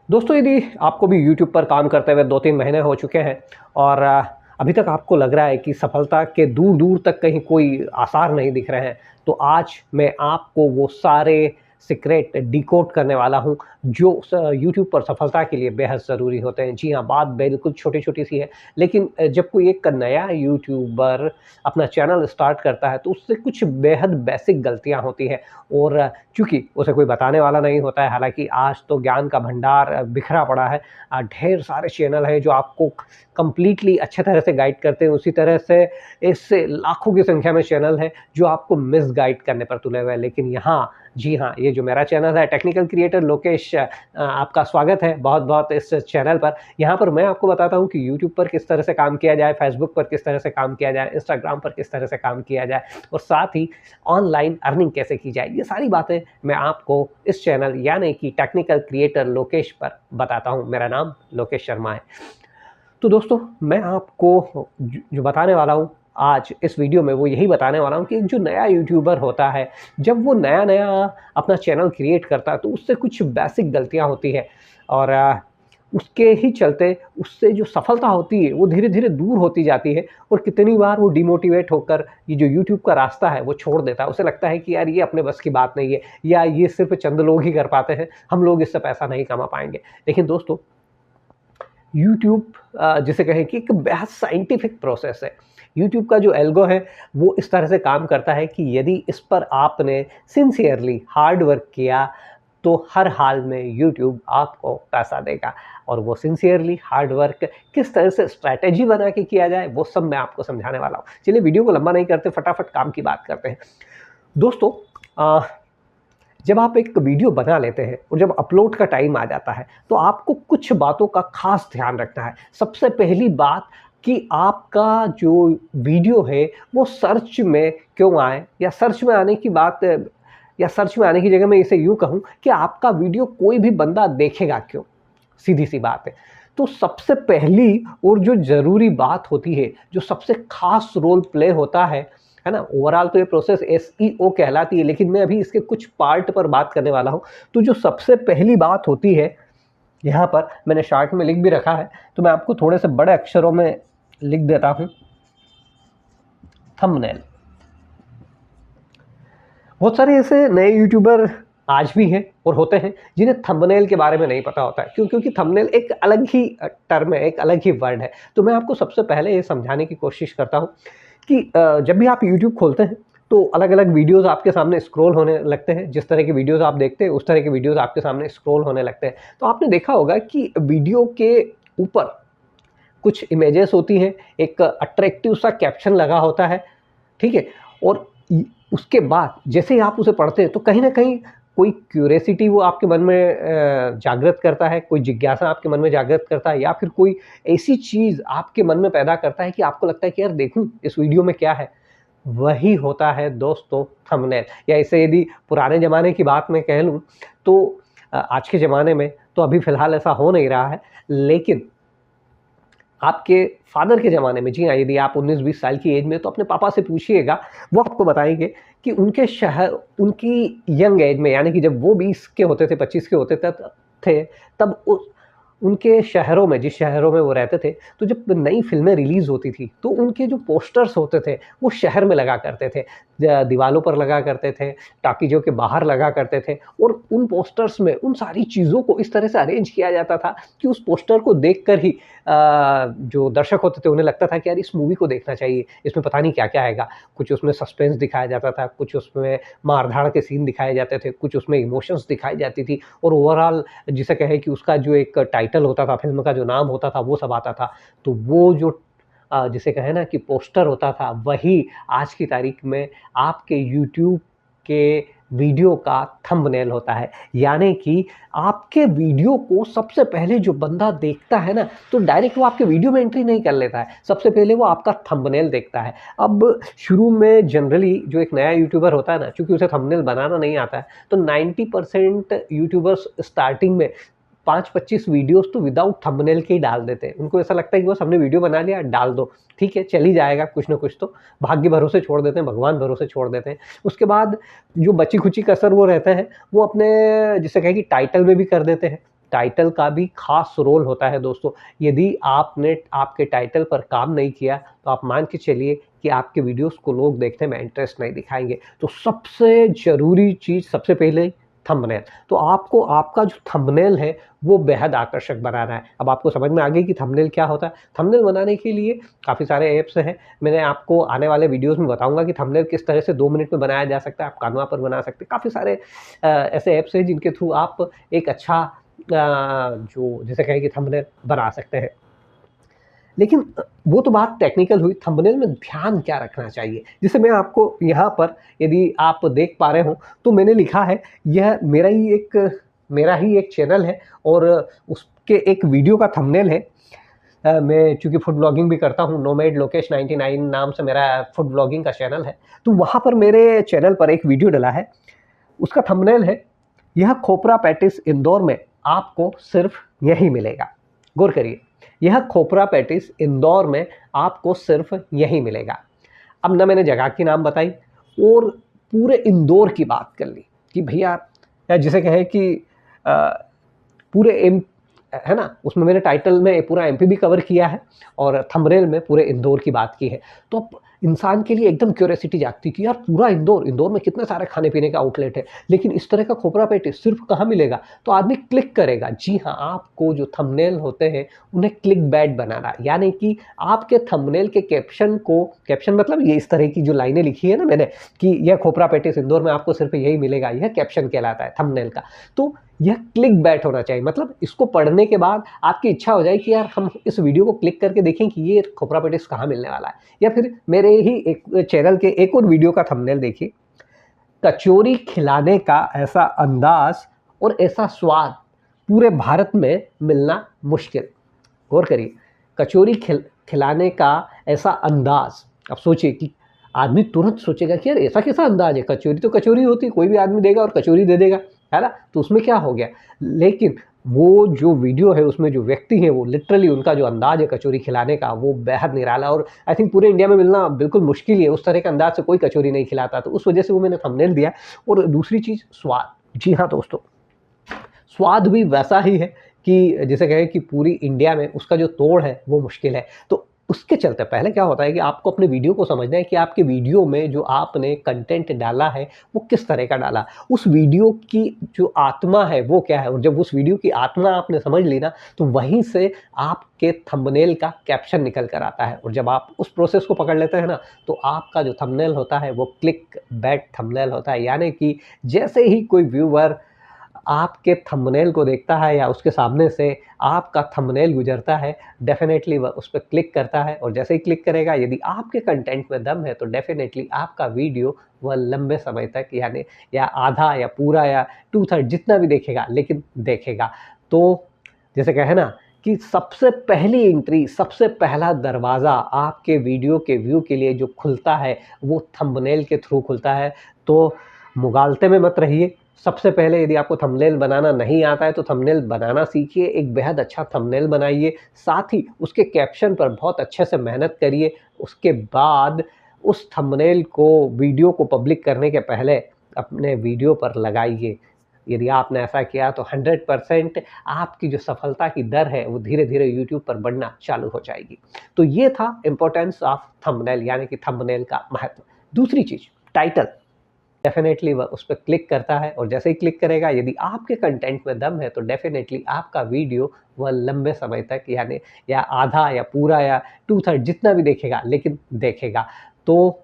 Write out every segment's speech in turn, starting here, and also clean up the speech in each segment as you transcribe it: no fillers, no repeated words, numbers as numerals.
दोस्तों, यदि आपको भी यूट्यूब पर काम करते हुए 2-3 महीने हो चुके हैं और अभी तक आपको लग रहा है कि सफलता के दूर-दूर तक कहीं कोई आसार नहीं दिख रहे हैं, तो आज मैं आपको वो सारे सीक्रेट डिकोड करने वाला हूँ, जो यूट्यूब पर सफलता के लिए बेहद ज़रूरी होते हैं। जी हाँ, बात बिल्कुल छोटी-छोटी सी है, लेकिन जब कोई एक नया यूट्यूबर अपना चैनल स्टार्ट करता है, तो उससे कुछ बेहद बेसिक गलतियाँ होती हैं और चूँकि उसे कोई बताने वाला नहीं होता है, हालाँकि आज तो ज्ञान का भंडार बिखरा पड़ा है। ढेर सारे चैनल हैं जो आपको कंप्लीटली अच्छे तरह से गाइड करते हैं, उसी तरह से इससे लाखों की संख्या में चैनल हैं जो आपको मिसगाइड करने पर तुले हुए हैं। लेकिन यहाँ जी हाँ, ये जो मेरा चैनल है टेक्निकल क्रिएटर लोकेश, आपका स्वागत है बहुत-बहुत इस चैनल पर। यहाँ पर मैं आपको बताता हूँ कि यूट्यूब पर किस तरह से काम किया जाए, फेसबुक पर किस तरह से काम किया जाए, इंस्टाग्राम पर किस तरह से काम किया जाए और साथ ही ऑनलाइन अर्निंग कैसे की जाए। ये सारी बातें मैं आपको इस चैनल यानी कि टेक्निकल क्रिएटर लोकेश पर बताता हूँ। मेरा नाम लोकेश शर्मा है। तो दोस्तों, मैं आपको जो बताने वाला हूँ आज इस वीडियो में, वो यही बताने वाला हूँ कि एक जो नया यूट्यूबर होता है, जब वो नया-नया अपना चैनल क्रिएट करता है, तो उससे कुछ बेसिक गलतियाँ होती हैं और उसके ही चलते उससे जो सफलता होती है, वो धीरे-धीरे दूर होती जाती है और कितनी बार वो डिमोटिवेट होकर ये जो यूट्यूब का रास्ता है, वो छोड़ देता है। उसे लगता है कि यार ये अपने बस की बात नहीं है या ये सिर्फ़ चंद लोग ही कर पाते हैं, हम लोग इससे पैसा नहीं कमा पाएँगे। लेकिन दोस्तों, यूट्यूब जिसे कहें कि एक बेहद साइंटिफिक प्रोसेस है। यूट्यूब का जो एल्गो है, वो इस तरह से काम करता है कि यदि इस पर आपने सिंसियरली हार्ड वर्क किया, तो हर हाल में यूट्यूब आपको पैसा देगा और वो सिंसियरली हार्ड वर्क किस तरह से स्ट्रैटेजी बना के किया जाए, वो सब मैं आपको समझाने वाला हूँ। चलिए वीडियो को लंबा नहीं करते, फटाफट काम की बात करते हैं। दोस्तों, अ जब आप एक वीडियो बना लेते हैं और जब अपलोड का टाइम आ जाता है, तो आपको कुछ बातों का ख़ास ध्यान रखना है। सबसे पहली बात कि आपका जो वीडियो है, वो सर्च में क्यों आए या सर्च में आने की बात या सर्च में आने की जगह मैं इसे यूँ कहूँ कि आपका वीडियो कोई भी बंदा देखेगा क्यों? सीधी-सी बात है। तो सबसे पहली और जो ज़रूरी बात होती है, जो सबसे ख़ास रोल प्ले होता है ना? ओवरऑल तो ये प्रोसेस एसईओ कहलाती है, लेकिन मैं अभी इसके कुछ पार्ट पर बात करने वाला हूँ। तो जो सबसे पहली बात होती है, यहाँ पर मैंने शार्ट में लिख भी रखा है, तो मैं आपको थोड़े से बड़े अक्षरों में लिख देता हूँ, थंबनेल। बहुत सारे ऐसे नए यूट्यूबर आज भी हैं और होते हैं जिन्हें थंबनेल के बारे में नहीं पता होता है। क्यों? क्योंकि थंबनेल एक अलग ही टर्म है, एक अलग ही वर्ड है। तो मैं आपको सबसे पहले ये समझाने की कोशिश करता हूँ कि जब भी आप यूट्यूब खोलते हैं, तो अलग-अलग वीडियोज़ आपके सामने स्क्रॉल होने लगते हैं। जिस तरह के वीडियोज़ आप देखते हैं, उस तरह के वीडियोज़ आपके सामने स्क्रॉल होने लगते हैं। तो आपने देखा होगा कि वीडियो के ऊपर कुछ इमेजेस होती हैं, एक अट्रैक्टिव सा कैप्शन लगा होता है, ठीक है? और उसके बाद जैसे ही आप उसे पढ़ते हैं, तो कहीं न कहीं कोई क्यूरियोसिटी वो आपके मन में जागृत करता है, कोई जिज्ञासा आपके मन में जागृत करता है या फिर कोई ऐसी चीज़ आपके मन में पैदा करता है कि आपको लगता है कि यार देखूँ इस वीडियो में क्या है? वही होता है दोस्तों थंबनेल। या इसे यदि पुराने ज़माने की बात मैं कह लूँ, तो आज के ज़माने में तो अभी फ़िलहाल ऐसा हो नहीं रहा है, लेकिन आपके फ़ादर के ज़माने में, जी हाँ, यदि आप 19-20 साल की एज में, तो अपने पापा से पूछिएगा, वो आपको बताएँगे कि उनकी यंग एज में, यानी कि जब वो 20 के होते थे, 25 के होते तब उनके शहरों में, जिस शहरों में वो रहते थे, तो जब नई फ़िल्में रिलीज़ होती थी, तो उनके जो पोस्टर्स होते थे, वो शहर में लगा करते थे। दीवालों पर लगा करते थे, टाकीज़ों के बाहर लगा करते थे और उन पोस्टर्स में उन सारी चीज़ों को इस तरह से अरेंज किया जाता था कि उस पोस्टर को देखकर ही जो दर्शक होते थे, उन्हें लगता था कि यार इस मूवी को देखना चाहिए, इसमें पता नहीं क्या-क्या आएगा। कुछ उसमें सस्पेंस दिखाया जाता था, कुछ उसमें मार-धाड़ के सीन दिखाए जाते थे, कुछ उसमें इमोशंस दिखाई जाती थी और ओवरऑल जिसे कहें कि उसका जो एक टाइटल होता था, फ़िल्म का जो नाम होता था, वो सब आता था। तो वो जो जिसे कहें ना कि पोस्टर होता था, वही आज की तारीख में आपके यूट्यूब के वीडियो का थंबनेल होता है। यानी कि आपके वीडियो को सबसे पहले जो बंदा देखता है ना, तो डायरेक्ट वो आपके वीडियो में एंट्री नहीं कर लेता है। सबसे पहले वो आपका थंबनेल देखता है। अब शुरू में जनरली जो एक नया यूट्यूबर होता है ना, चूँकि उसे थंबनेल बनाना नहीं आता है, तो 90% यूट्यूबर्स स्टार्टिंग में 5-25 वीडियोज़ तो विदाउट थंबनेल के ही डाल देते हैं। उनको ऐसा लगता है कि बस हमने वीडियो बना लिया, डाल दो, ठीक है, चल ही जाएगा कुछ न कुछ तो। भाग्य भरोसे छोड़ देते हैं, भगवान भरोसे छोड़ देते हैं। उसके बाद जो बची-खुची कसर वो रहते हैं, वो अपने जिसे कहें कि टाइटल में भी कर देते हैं, टाइटल का भी खास रोल होता है दोस्तों। यदि आपने आपके टाइटल पर काम नहीं किया तो आप मान के चलिए कि आपके वीडियोस को लोग देखने में इंटरेस्ट नहीं दिखाएंगे। तो सबसे ज़रूरी चीज़ सबसे पहले थंबनेल। तो आपको आपका जो थंबनेल है वो बेहद आकर्षक बनाना है। अब आपको समझ में आ गई कि थंबनेल क्या होता है। थंबनेल बनाने के लिए काफ़ी सारे ऐप्स हैं। मैंने आपको आने वाले वीडियोस में बताऊंगा कि थंबनेल किस तरह से 2 मिनट में बनाया जा सकता है। आप canva पर बना सकते हैं। काफ़ी सारे ऐसे ऐप्स हैं जिनके थ्रू आप एक अच्छा जो जिसे कहें कि थंबनेल बना सकते हैं। लेकिन वो तो बात टेक्निकल हुई, थंबनेल में ध्यान क्या रखना चाहिए? जैसे मैं आपको यहाँ पर यदि आप देख पा रहे हो तो मैंने लिखा है, यह मेरा ही एक चैनल है और उसके एक वीडियो का थंबनेल है। मैं चूँकि फूड ब्लॉगिंग भी करता हूँ, नोमैड लोकेश 99 नाम से मेरा फूड ब्लॉगिंग का चैनल है। तो वहाँ पर मेरे चैनल पर एक वीडियो डला है, उसका थंबनेल है, यह खोपरा पैटिस इंदौर में आपको सिर्फ यहीं मिलेगा। गौर करिए, यह खोपरा पैटिस इंदौर में आपको सिर्फ यहीं मिलेगा। अब ना मैंने जगह की नाम बताई और पूरे इंदौर की बात कर ली कि भैया, या जिसे कहें कि पूरे एम है ना, उसमें मैंने टाइटल में पूरा एमपी भी कवर किया है और थंबनेल में पूरे इंदौर की बात की है। तो अब इंसान के लिए एकदम क्यूरियोसिटी जागती कि यार पूरा इंदौर में कितने सारे खाने पीने का आउटलेट है, लेकिन इस तरह का खोपरा पैटिस सिर्फ कहाँ मिलेगा? तो आदमी क्लिक करेगा। जी हाँ, आपको जो थंबनेल होते हैं उन्हें क्लिक बैट बनाना, यानी कि आपके थंबनेल के कैप्शन मतलब ये इस तरह की जो लाइनें लिखी है ना मैंने कि यह खोपरा पैटिस इंदौर में आपको सिर्फ यही मिलेगा, यह कैप्शन कहलाता है थंबनेल का। तो यह क्लिक बैट होना चाहिए, मतलब इसको पढ़ने के बाद आपकी इच्छा हो जाए कि यार हम इस वीडियो को क्लिक करके देखें कि ये खोपरा पैटिस कहाँ मिलने वाला है। या फिर मेरे ही एक चैनल के एक और वीडियो का थंबनेल देखिए, कचौरी खिलाने का ऐसा अंदाज और ऐसा स्वाद पूरे भारत में मिलना मुश्किल। गौर करिए, कचौरी खिलाने का ऐसा अंदाज। अब सोचिए कि आदमी तुरंत सोचेगा कि यार ऐसा कैसा अंदाज है, कचौरी तो कचौरी होती है, कोई भी आदमी देगा और कचौरी दे देगा, है ना, तो उसमें क्या हो गया। लेकिन वो जो वीडियो है उसमें जो व्यक्ति है वो लिटरली उनका जो अंदाज है कचौरी खिलाने का वो बेहद निराला, और आई थिंक पूरे इंडिया में मिलना बिल्कुल मुश्किल ही है। उस तरह के अंदाज से कोई कचौरी नहीं खिलाता, तो उस वजह से वो मैंने थंबनेल दिया। और दूसरी चीज़ स्वाद। जी हाँ दोस्तों, स्वाद भी वैसा ही है कि जिसे कहें कि पूरी इंडिया में उसका जो तोड़ है वो मुश्किल है। तो उसके चलते पहले क्या होता है कि आपको अपने वीडियो को समझना है कि आपके वीडियो में जो आपने कंटेंट डाला है वो किस तरह का डाला, उस वीडियो की जो आत्मा है वो क्या है। और जब उस वीडियो की आत्मा आपने समझ ली ना, तो वहीं से आपके थंबनेल का कैप्शन निकल कर आता है। और जब आप उस प्रोसेस को पकड़ लेते हैं ना, तो आपका जो थंबनेल होता है वो क्लिक बैट थंबनेल होता है, यानी कि जैसे ही कोई व्यूअर आपके थंबनेल को देखता है या उसके सामने से आपका थंबनेल गुजरता है, डेफिनेटली वह उस पर क्लिक करता है। और जैसे ही क्लिक करेगा, यदि आपके कंटेंट में दम है तो डेफिनेटली आपका वीडियो वह लंबे समय तक, यानी या आधा या पूरा या 2/3 जितना भी देखेगा, लेकिन देखेगा। तो जैसे कहे ना कि सबसे पहली एंट्री, सबसे पहला दरवाज़ा आपके वीडियो के व्यू के लिए जो खुलता है वो थंबनेल के थ्रू खुलता है। तो मुगालते में मत रहिए। सबसे पहले यदि आपको थंबनेल बनाना नहीं आता है तो थंबनेल बनाना सीखिए, एक बेहद अच्छा थंबनेल बनाइए, साथ ही उसके कैप्शन पर बहुत अच्छे से मेहनत करिए। उसके बाद उस थंबनेल को, वीडियो को पब्लिक करने के पहले अपने वीडियो पर लगाइए। यदि आपने ऐसा किया तो 100% आपकी जो सफलता की दर है वो धीरे-धीरे यूट्यूब पर बढ़ना चालू हो जाएगी। तो ये था इम्पोर्टेंस ऑफ थंबनेल, यानी कि थंबनेल का महत्व। दूसरी चीज़, टाइटल। डेफिनेटली वह उस पर क्लिक करता है, और जैसे ही क्लिक करेगा, यदि आपके कंटेंट में दम है तो डेफिनेटली आपका वीडियो वह लंबे समय तक, यानी या आधा या पूरा या 2/3 जितना भी देखेगा, लेकिन देखेगा। तो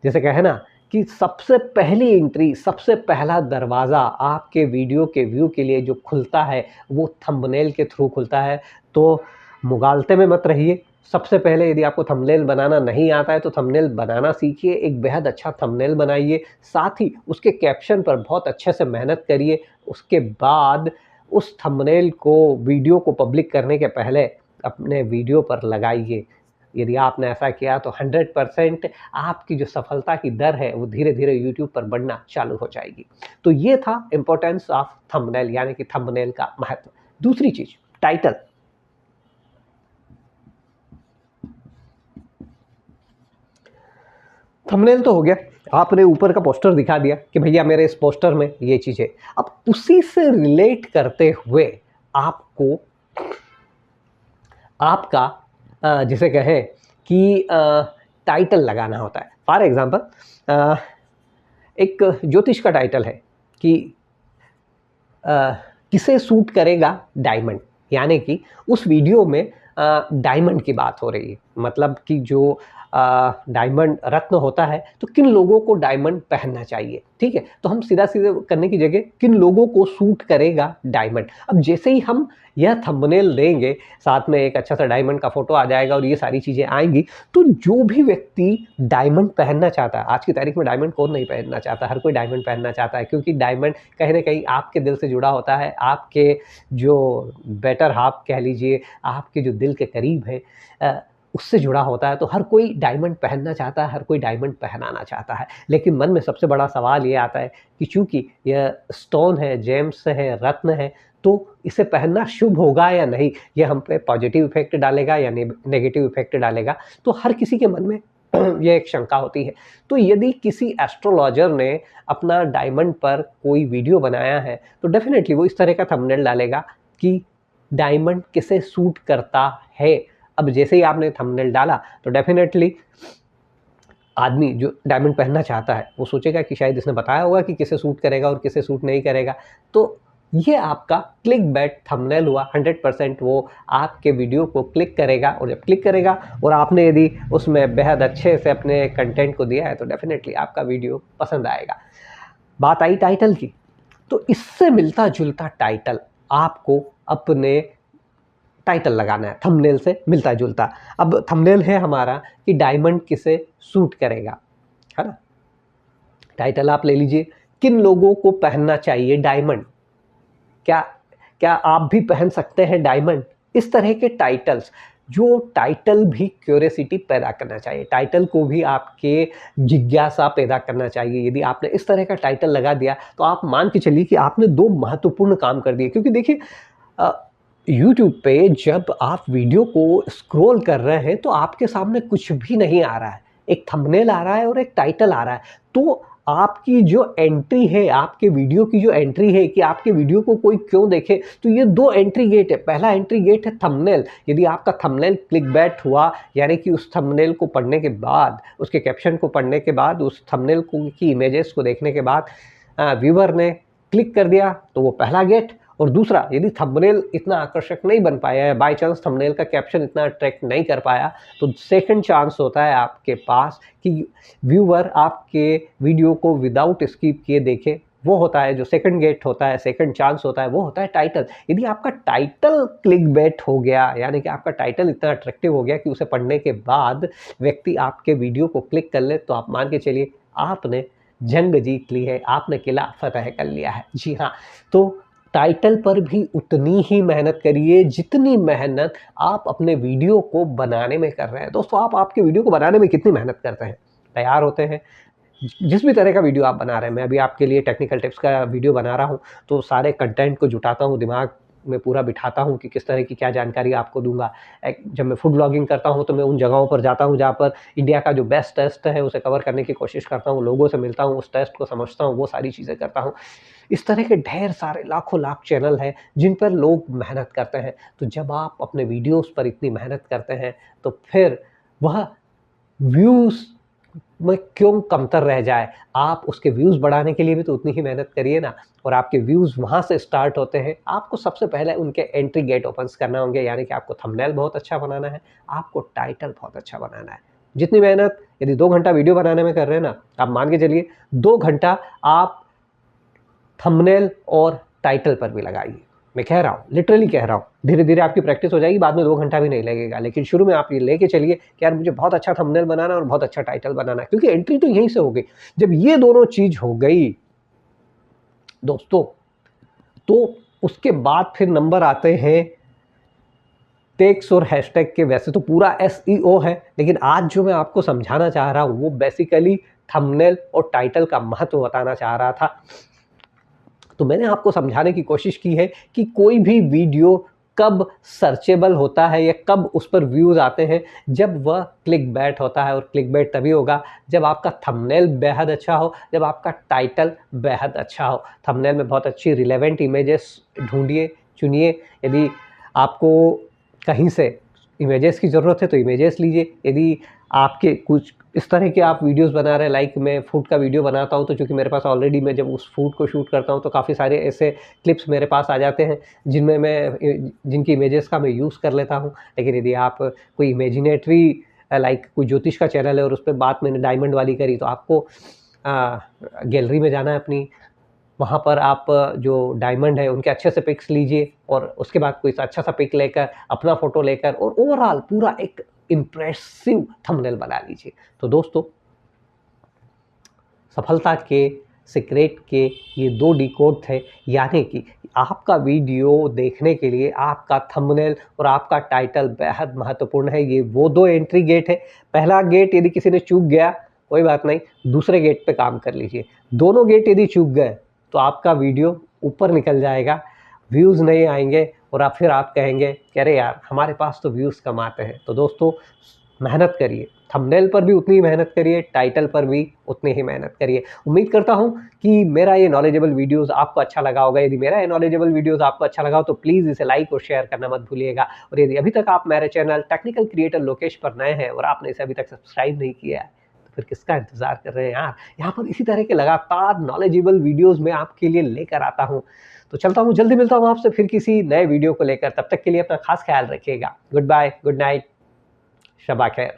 जैसे कहे ना कि सबसे पहली एंट्री, सबसे पहला दरवाज़ा आपके वीडियो के व्यू के लिए जो खुलता है वो थंबनेल के थ्रू खुलता है। तो मुगालते में मत रहिए। सबसे पहले यदि आपको थंबनेल बनाना नहीं आता है तो थंबनेल बनाना सीखिए, एक बेहद अच्छा थंबनेल बनाइए, साथ ही उसके कैप्शन पर बहुत अच्छे से मेहनत करिए। उसके बाद उस थंबनेल को, वीडियो को पब्लिक करने के पहले अपने वीडियो पर लगाइए। यदि आपने ऐसा किया तो 100% आपकी जो सफलता की दर है वो धीरे-धीरे यूट्यूब पर बढ़ना चालू हो जाएगी। तो ये था इम्पोर्टेंस ऑफ थंबनेल, यानी कि थंबनेल का महत्व। दूसरी चीज़, टाइटल। थंबनेल तो हो गया, आपने ऊपर का पोस्टर दिखा दिया कि भैया मेरे इस पोस्टर में ये चीज़ है। अब उसी से रिलेट करते हुए आपको आपका जिसे कहें कि टाइटल लगाना होता है। फॉर एग्जांपल एक ज्योतिष का टाइटल है कि किसे सूट करेगा डायमंड, यानी कि उस वीडियो में डायमंड की बात हो रही है, मतलब कि जो डायमंड रत्न होता है तो किन लोगों को डायमंड पहनना चाहिए, ठीक है। तो हम सीधा सीधे करने की जगह किन लोगों को सूट करेगा डायमंड। अब जैसे ही हम यह थंबनेल देंगे, साथ में एक अच्छा सा डायमंड का फोटो आ जाएगा और ये सारी चीजें आएंगी, तो जो भी व्यक्ति डायमंड पहनना चाहता है, आज की तारीख में डायमंड कौन नहीं पहनना चाहता, हर कोई डायमंड पहनना चाहता है, क्योंकि डायमंड कहीं ना कहीं आपके दिल से जुड़ा होता है, आपके जो बेटर हाफ कह लीजिए, आपके जो दिल के करीब है उससे जुड़ा होता है। तो हर कोई डायमंड पहनना चाहता है, हर कोई डायमंड पहनाना चाहता है, लेकिन मन में सबसे बड़ा सवाल ये आता है कि चूंकि यह स्टोन है, जेम्स है, रत्न है, तो इसे पहनना शुभ होगा या नहीं, यह हम पे पॉजिटिव इफेक्ट डालेगा या नेगेटिव इफेक्ट डालेगा। तो हर किसी के मन में यह एक शंका होती है। तो यदि किसी एस्ट्रोलॉजर ने अपना डायमंड पर कोई वीडियो बनाया है तो डेफिनेटली वो इस तरह का थंबनेल डालेगा कि डायमंड किसे सूट करता है। अब जैसे ही आपने थंबनेल डाला तो डेफिनेटली आदमी जो डायमंड पहनना चाहता है वो सोचेगा कि शायद इसने बताया होगा कि किसे सूट करेगा और किसे सूट नहीं करेगा। तो ये आपका क्लिक बैट थंबनेल हुआ। 100% वो आपके वीडियो को क्लिक करेगा, और जब क्लिक करेगा और आपने यदि उसमें बेहद अच्छे से अपने कंटेंट को दिया है तो डेफिनेटली आपका वीडियो पसंद आएगा। बात आई टाइटल की, तो इससे मिलता जुलता टाइटल आपको अपने टाइटल लगाना है, थंबनेल से मिलता जुलता। अब थंबनेल है हमारा कि डायमंड किसे सूट करेगा, है ना। टाइटल आप ले लीजिए, किन लोगों को पहनना चाहिए डायमंड, क्या क्या आप भी पहन सकते हैं डायमंड। इस तरह के टाइटल्स, जो टाइटल भी क्यूरियोसिटी पैदा करना चाहिए, टाइटल को भी आपके जिज्ञासा पैदा करना चाहिए। यदि आपने इस तरह का टाइटल लगा दिया तो आप मान के चलिए कि आपने दो महत्वपूर्ण काम कर दिए। क्योंकि देखिए यूट्यूब पे जब आप वीडियो को स्क्रॉल कर रहे हैं तो आपके सामने कुछ भी नहीं आ रहा है, एक थंबनेल आ रहा है और एक टाइटल आ रहा है। तो आपकी जो एंट्री है, आपके वीडियो की जो एंट्री है कि आपके वीडियो को कोई क्यों देखे, तो ये दो एंट्री गेट है। पहला एंट्री गेट है थंबनेल। यदि आपका थंबनेल क्लिकबैट हुआ, यानी कि उस थंबनेल को पढ़ने के बाद, उसके कैप्शन को पढ़ने के बाद, उस थंबनेल की इमेजेस को देखने के बाद व्यूअर ने क्लिक कर दिया, तो वो पहला गेट। और दूसरा, यदि थंबनेल इतना आकर्षक नहीं बन पाया है, बाय चांस थंबनेल का कैप्शन इतना अट्रैक्ट नहीं कर पाया, तो सेकंड चांस होता है आपके पास कि व्यूअर आपके वीडियो को विदाउट स्किप किए देखे। वो होता है जो सेकंड गेट होता है, सेकंड चांस होता है, वो होता है टाइटल। यदि आपका टाइटल क्लिकबैट हो गया, यानी कि आपका टाइटल इतना अट्रैक्टिव हो गया कि उसे पढ़ने के बाद व्यक्ति आपके वीडियो को क्लिक कर ले, तो आप मान के चलिए आपने जंग जीत ली है, आपने किला फतेह कर लिया है। जी हाँ, तो टाइटल पर भी उतनी ही मेहनत करिए जितनी मेहनत आप अपने वीडियो को बनाने में कर रहे हैं। दोस्तों, आप आपके वीडियो को बनाने में कितनी मेहनत करते हैं, तैयार होते हैं, जिस भी तरह का वीडियो आप बना रहे हैं। मैं अभी आपके लिए टेक्निकल टिप्स का वीडियो बना रहा हूँ, तो सारे कंटेंट को जुटाता हूँ, दिमाग में पूरा बिठाता हूँ कि किस तरह की क्या जानकारी आपको दूंगा। जब मैं फूड ब्लॉगिंग करता हूँ तो मैं उन जगहों पर जाता हूँ जहाँ पर इंडिया का जो बेस्ट टेस्ट है उसे कवर करने की कोशिश करता हूँ, लोगों से मिलता हूँ, उस टेस्ट को समझता हूँ, वो सारी चीज़ें करता हूँ। इस तरह के ढेर सारे लाखों लाख चैनल हैं जिन पर लोग मेहनत करते हैं। तो जब आप अपने वीडियोस पर इतनी मेहनत करते हैं तो फिर वह व्यूज़ में क्यों कमतर रह जाए। आप उसके व्यूज़ बढ़ाने के लिए भी तो उतनी ही मेहनत करिए ना। और आपके व्यूज़ वहाँ से स्टार्ट होते हैं। आपको सबसे पहले उनके एंट्री गेट ओपन्स करना होंगे, यानी कि आपको थंबनेल बहुत अच्छा बनाना है, आपको टाइटल बहुत अच्छा बनाना है। जितनी मेहनत यदि 2 घंटा वीडियो बनाने में कर रहे हैं ना, आप मान के चलिए 2 घंटा आप थंबनेल और टाइटल पर भी लगाइए। मैं कह रहा हूँ, लिटरली कह रहा हूँ, धीरे धीरे आपकी प्रैक्टिस हो जाएगी, बाद में 2 घंटा भी नहीं लगेगा। लेकिन शुरू में आप ये लेके चलिए कि यार मुझे बहुत अच्छा थंबनेल बनाना और बहुत अच्छा टाइटल बनाना है, क्योंकि एंट्री तो यहीं से हो गई। जब ये दोनों चीज हो गई दोस्तों, तो उसके बाद फिर नंबर आते हैं टैग्स और हैशटैग के। वैसे तो पूरा एसईओ है, लेकिन आज जो मैं आपको समझाना चाह रहा हूँ वो बेसिकली थंबनेल और टाइटल का महत्व बताना चाह रहा था। तो मैंने आपको समझाने की कोशिश की है कि कोई भी वीडियो कब सर्चेबल होता है या कब उस पर व्यूज़ आते हैं, जब वह क्लिकबैट होता है। और क्लिकबैट तभी होगा जब आपका थंबनेल बेहद अच्छा हो, जब आपका टाइटल बेहद अच्छा हो। थंबनेल में बहुत अच्छी रिलेवेंट इमेजेस ढूंढिए चुनिए। यदि आपको कहीं से इमेजेस की ज़रूरत है तो इमेजेस लीजिए। यदि आपके कुछ इस तरह के आप वीडियोस बना रहे हैं, लाइक मैं फूड का वीडियो बनाता हूं, तो चूंकि मेरे पास ऑलरेडी, मैं जब उस फूड को शूट करता हूं तो काफ़ी सारे ऐसे क्लिप्स मेरे पास आ जाते हैं जिनमें मैं जिनकी इमेजेस का मैं यूज़ कर लेता हूं। लेकिन यदि आप कोई इमेजिनेटरी, लाइक कोई ज्योतिष का चैनल है और उस पर बात मैंने डायमंड वाली करी, तो आपको गैलरी में जाना है अपनी, वहाँ पर आप जो डायमंड है उनके अच्छे से पिक्स लीजिए और उसके बाद कोई अच्छा सा पिक लेकर, अपना फ़ोटो लेकर, और ओवरऑल पूरा एक इम्प्रेसिव थंबनेल बना लीजिए। तो दोस्तों, सफलता के सीक्रेट के ये 2 डिकोड थे, यानी कि आपका वीडियो देखने के लिए आपका थंबनेल और आपका टाइटल बेहद महत्वपूर्ण है। ये वो 2 एंट्री गेट है। पहला गेट यदि किसी ने चूक गया, कोई बात नहीं, दूसरे गेट पे काम कर लीजिए। दोनों गेट यदि चूक गए तो आपका वीडियो ऊपर निकल जाएगा, व्यूज़ नहीं आएंगे और फिर आप कहेंगे कि अरे यार, हमारे पास तो व्यूज़ कम आते हैं। तो दोस्तों, मेहनत करिए, थंबनेल पर भी उतनी ही मेहनत करिए, टाइटल पर भी उतनी ही मेहनत करिए। उम्मीद करता हूं कि मेरा ये नॉलेजेबल वीडियोस आपको अच्छा लगा होगा। यदि मेरा ये नॉलेजेबल वीडियोस आपको अच्छा लगा हो तो प्लीज़ इसे लाइक और शेयर करना मत भूलिएगा। और यदि अभी तक आप मेरे चैनल टेक्निकल क्रिएटर लोकेश पर नए हैं और आपने इसे अभी तक सब्सक्राइब नहीं किया है, तो फिर किसका इंतज़ार कर रहे हैं यार। यहाँ पर इसी तरह के लगातार नॉलेजेबल वीडियोज़ मैं आपके लिए लेकर आता हूँ। तो चलता हूँ, जल्दी मिलता हूँ आपसे फिर किसी नए वीडियो को लेकर। तब तक के लिए अपना खास ख्याल रखिएगा। गुड बाय, गुड नाइट, शब्बा खैर।